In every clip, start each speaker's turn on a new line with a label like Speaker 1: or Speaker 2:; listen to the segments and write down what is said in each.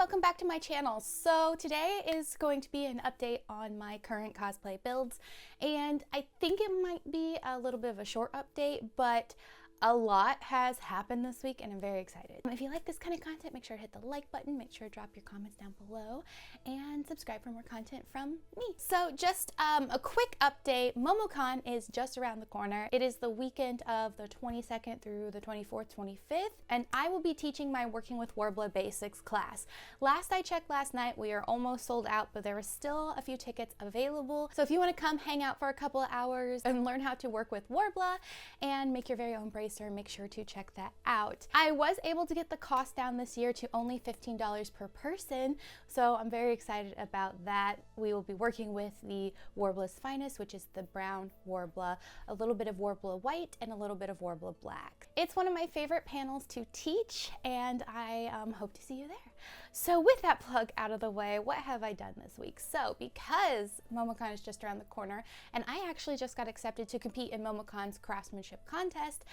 Speaker 1: welcome back to my channel. So today is going to be an update on my current cosplay builds, and I think it might be a little bit of a short update, but a lot has happened this week and I'm very excited. If you like this kind of content, make sure to hit the like button, make sure to drop your comments down below, and subscribe for more content from me. So just a quick update, MomoCon is just around the corner. It is the weekend of the 22nd through the 24th, 25th, and I will be teaching my Working with Worbla Basics class. Last I checked last night, we are almost sold out, but there are still a few tickets available. So if you want to come hang out for a couple of hours and learn how to work with Worbla and make your very own bracer, make sure to check that out. I was able to get the cost down this year to only $15 per person, so I'm very excited about that. We will be working with the Worbla's Finest, which is the brown Worbla, a little bit of Worbla white, and a little bit of Worbla black. It's one of my favorite panels to teach, and I hope to see you there. So with that plug out of the way, what have I done this week? So because MomoCon is just around the corner, and I actually just got accepted to compete in MomoCon's craftsmanship contest,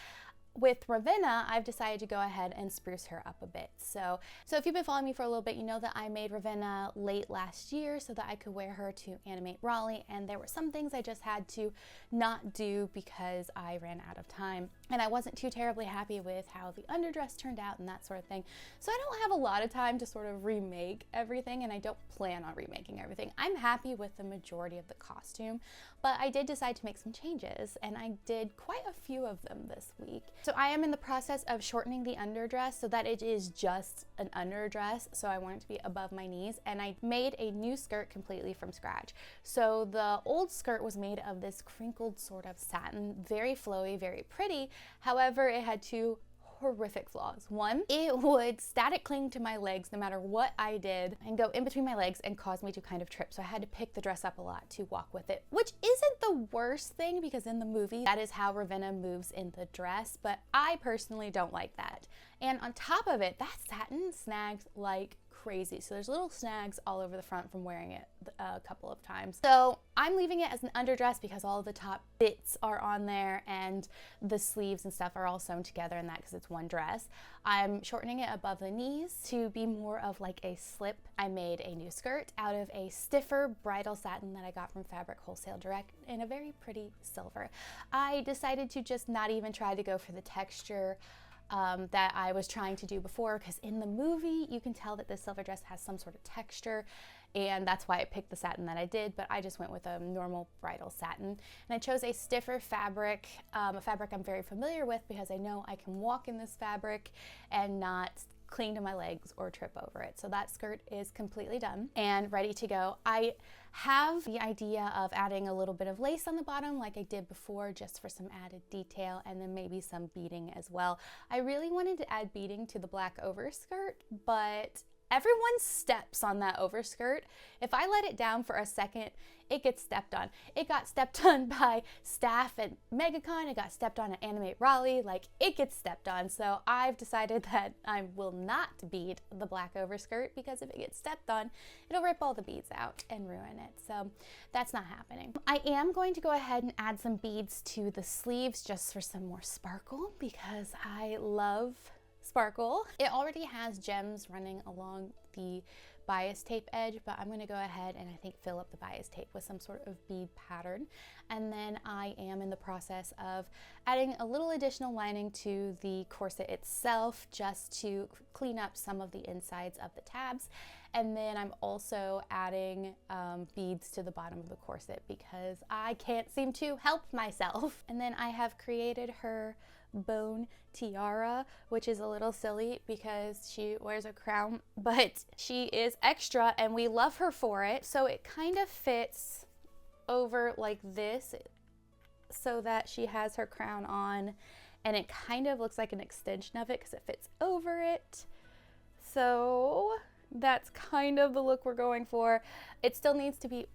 Speaker 1: with Ravenna, I've decided to go ahead and spruce her up a bit. So if you've been following me for a little bit, you know that I made Ravenna late last year so that I could wear her to animate Raleigh, and there were some things I just had to not do because I ran out of time. And I wasn't too terribly happy with how the underdress turned out and that sort of thing. So I don't have a lot of time to sort of remake everything, and I don't plan on remaking everything. I'm happy with the majority of the costume, but I did decide to make some changes, and I did quite a few of them this week. So I am in the process of shortening the underdress so that it is just an underdress, so I want it to be above my knees, and I made a new skirt completely from scratch. So the old skirt was made of this crinkled sort of satin, very flowy, very pretty. However, it had two horrific flaws. One, it would static cling to my legs no matter what I did and go in between my legs and cause me to kind of trip. So I had to pick the dress up a lot to walk with it, which isn't the worst thing because in the movie, that is how Ravenna moves in the dress, but I personally don't like that. And on top of it, that satin snags like crazy. So there's little snags all over the front from wearing it a couple of times. So I'm leaving it as an underdress because all of the top bits are on there and the sleeves and stuff are all sewn together in that because it's one dress. I'm shortening it above the knees to be more of like a slip. I made a new skirt out of a stiffer bridal satin that I got from Fabric Wholesale Direct in a very pretty silver. I decided to just not even try to go for the texture that I was trying to do before, because in the movie you can tell that this silver dress has some sort of texture, and that's why I picked the satin that I did, but I just went with a normal bridal satin. And I chose a stiffer fabric, a fabric I'm very familiar with because I know I can walk in this fabric and not cling to my legs or trip over it. So that skirt is completely done and ready to go. I have the idea of adding a little bit of lace on the bottom like I did before, just for some added detail, and then maybe some beading as well. I really wanted to add beading to the black overskirt, but everyone steps on that overskirt. If I let it down for a second, it gets stepped on. It got stepped on by staff at MegaCon, it got stepped on at Animate Raleigh, like it gets stepped on. So I've decided that I will not bead the black overskirt because if it gets stepped on, it'll rip all the beads out and ruin it. So that's not happening. I am going to go ahead and add some beads to the sleeves just for some more sparkle because I love sparkle. It already has gems running along the bias tape edge, but I'm going to go ahead and I think fill up the bias tape with some sort of bead pattern. And then I am in the process of adding a little additional lining to the corset itself just to clean up some of the insides of the tabs. And then I'm also adding beads to the bottom of the corset because I can't seem to help myself. And then I have created her bone tiara, which is a little silly because she wears a crown, but she is extra and we love her for it. So it kind of fits over like this so that she has her crown on, and it kind of looks like an extension of it because it fits over it. So that's kind of the look we're going for. It still needs to be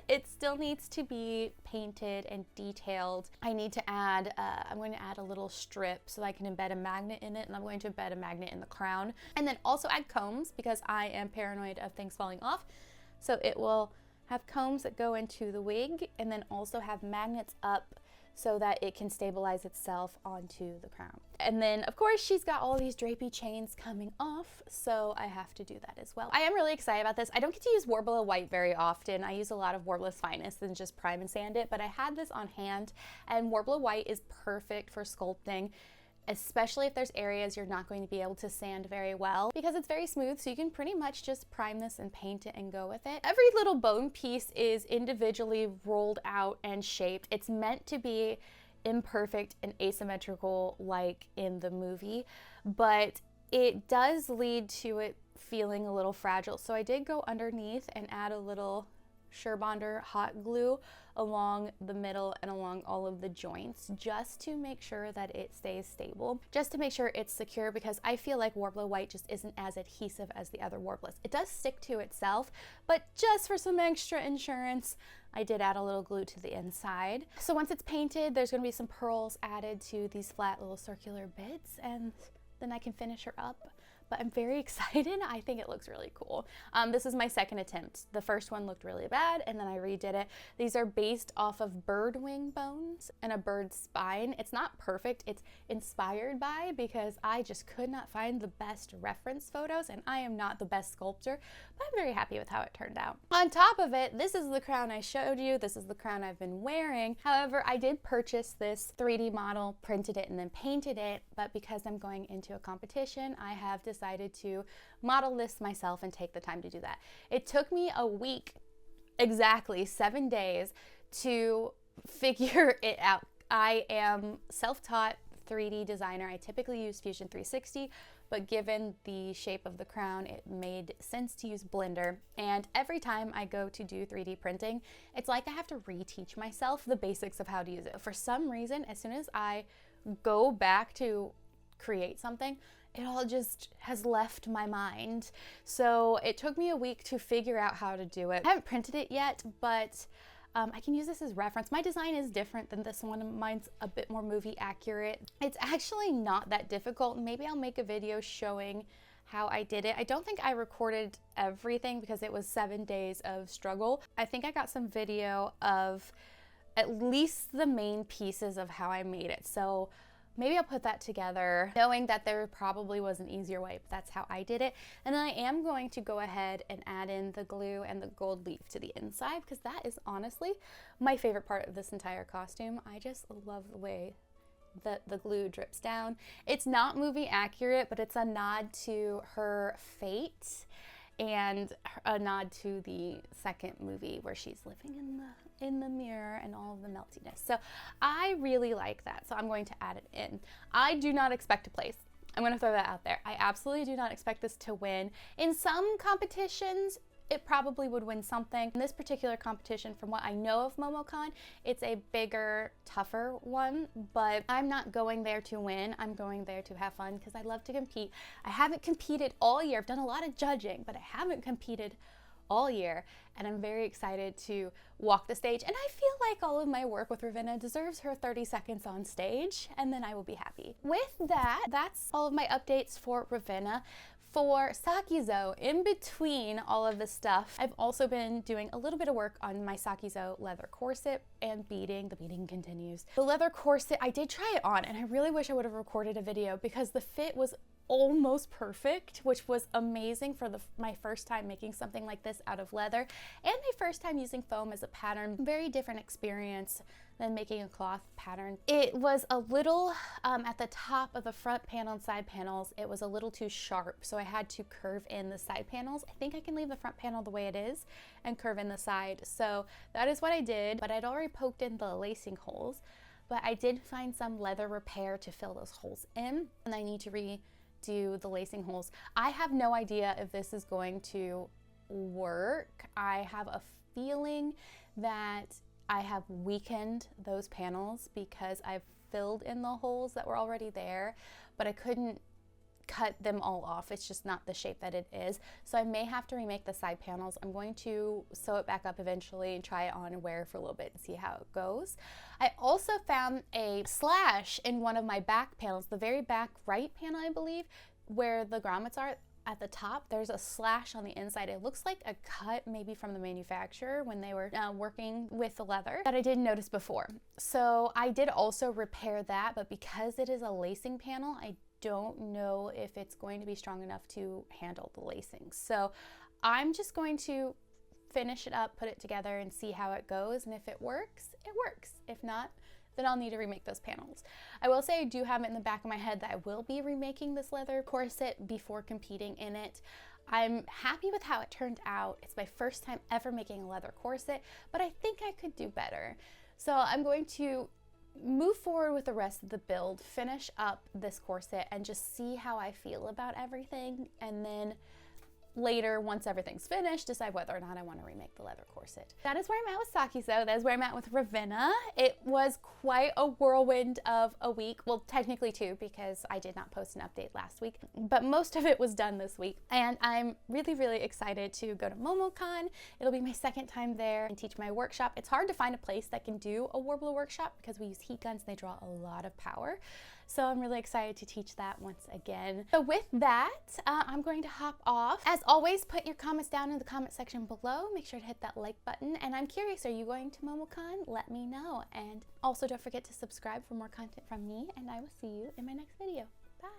Speaker 1: it still needs to be painted and detailed. I need to add, I'm going to add a little strip so I can embed a magnet in it, and I'm going to embed a magnet in the crown. And then also add combs because I am paranoid of things falling off. So it will have combs that go into the wig and then also have magnets up so that it can stabilize itself onto the crown. And then of course she's got all these drapey chains coming off, so I have to do that as well. I am really excited about this. I don't get to use Worbla white very often. I use a lot of Worbla's Finest and just prime and sand it, but I had this on hand, and Worbla white is perfect for sculpting, especially if there's areas you're not going to be able to sand very well, because it's very smooth, so you can pretty much just prime this and paint it and go with it. Every little bone piece is individually rolled out and shaped. It's meant to be imperfect and asymmetrical like in the movie, but it does lead to it feeling a little fragile. So I did go underneath and add a little Surebonder hot glue along the middle and along all of the joints, just to make sure that it stays stable, just to make sure it's secure, because I feel like Worbla white just isn't as adhesive as the other Worblas. It does stick to itself, but just for some extra insurance, I did add a little glue to the inside. So once it's painted, there's going to be some pearls added to these flat little circular bits, and then I can finish her up. But I'm very excited. I think it looks really cool. This is my second attempt. The first one looked really bad, and then I redid it. These are based off of bird wing bones and a bird's spine. It's not perfect. It's inspired by, because I just could not find the best reference photos, and I am not the best sculptor, but I'm very happy with how it turned out. On top of it, this is the crown I showed you. This is the crown I've been wearing. However, I did purchase this 3D model, printed it, and then painted it, but because I'm going into a competition, I have decided to model this myself and take the time to do that. It took me a week, exactly 7 days, to figure it out. I am self-taught 3D designer. I typically use Fusion 360, but given the shape of the crown, it made sense to use Blender. And every time I go to do 3D printing, it's like I have to reteach myself the basics of how to use it. For some reason, as soon as I go back to create something, it all just has left my mind. So it took me a week to figure out how to do it. I haven't printed it yet, but I can use this as reference. My design is different than this one. Mine's a bit more movie accurate. It's actually not that difficult. Maybe I'll make a video showing how I did it. I don't think I recorded everything because it was 7 days of struggle. I think I got some video of at least the main pieces of how I made it. So maybe I'll put that together, knowing that there probably was an easier way, but that's how I did it. And then I am going to go ahead and add in the glue and the gold leaf to the inside, because that is honestly my favorite part of this entire costume. I just love the way that the glue drips down. It's not movie accurate, but it's a nod to her fate and a nod to the second movie where she's living in the mirror and all of the meltiness. So I really like that, so I'm going to add it in. I do not expect to place. I'm going to throw that out there. I absolutely do not expect this to win. In some competitions, it probably would win something. In this particular competition, from what I know of MomoCon, it's a bigger, tougher one, but I'm not going there to win. I'm going there to have fun because I love to compete. I haven't competed all year. I've done a lot of judging, but I haven't competed all year, and I'm very excited to walk the stage. And I feel like all of my work with Ravenna deserves her 30 seconds on stage, and then I will be happy. With that, that's all of my updates for Ravenna. For Sakizo, in between all of this stuff, I've also been doing a little bit of work on my Sakizo leather corset and beading. The beading continues. The leather corset, I did try it on, and I really wish I would have recorded a video because the fit was almost perfect, which was amazing for my first time making something like this out of leather, and my first time using foam as a pattern. Very different experience than making a cloth pattern. It was a little, at the top of the front panel and side panels, it was a little too sharp, so I had to curve in the side panels. I think I can leave the front panel the way it is and curve in the side, so that is what I did, but I'd already poked in the lacing holes, but I did find some leather repair to fill those holes in, and I need to redo the lacing holes. I have no idea if this is going to work. I have a feeling that I have weakened those panels because I've filled in the holes that were already there, but I couldn't cut them all off. It's just not the shape that it is. So I may have to remake the side panels. I'm going to sew it back up eventually and try it on and wear it for a little bit and see how it goes. I also found a slash in one of my back panels, the very back right panel, I believe, where the grommets are. at the top, there's a slash on the inside. It looks like a cut maybe from the manufacturer when they were working with the leather that I didn't notice before. So I did also repair that, but because it is a lacing panel, I don't know if it's going to be strong enough to handle the lacing. So I'm just going to finish it up, put it together, and see how it goes. And if it works, it works. If not, then I'll need to remake those panels. I will say I do have it in the back of my head that I will be remaking this leather corset before competing in it. I'm happy with how it turned out. It's my first time ever making a leather corset, but I think I could do better. So I'm going to move forward with the rest of the build, finish up this corset, and just see how I feel about everything, and then later, once everything's finished, decide whether or not I want to remake the leather corset. That is where I'm at with Sakiso. That is where I'm at with Ravenna. It was quite a whirlwind of a week. Well, technically 2, because I did not post an update last week, but most of it was done this week. And I'm really, really excited to go to MomoCon. It'll be my second time there and teach my workshop. It's hard to find a place that can do a warbler workshop because we use heat guns and they draw a lot of power. So I'm really excited to teach that once again. So with that, I'm going to hop off. As always, put your comments down in the comment section below. Make sure to hit that like button. And I'm curious, are you going to MomoCon? Let me know. And also don't forget to subscribe for more content from me. And I will see you in my next video. Bye.